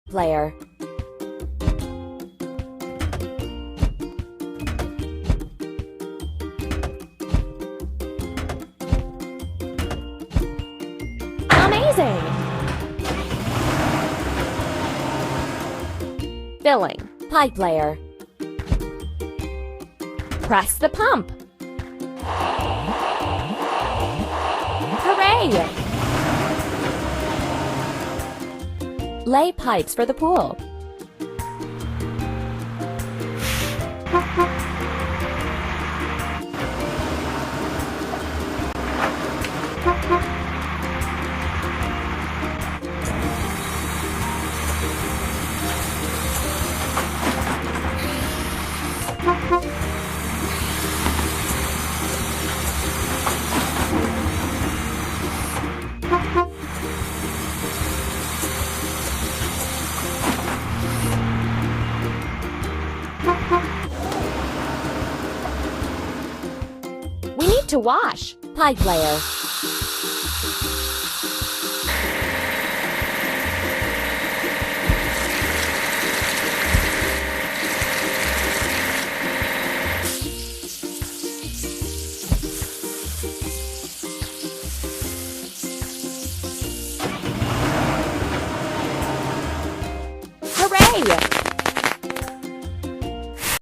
player. Amazing! Filling, pipe layer. Press the pump. Hooray! Lay pipes for the pool. We need to wash, pipe layer.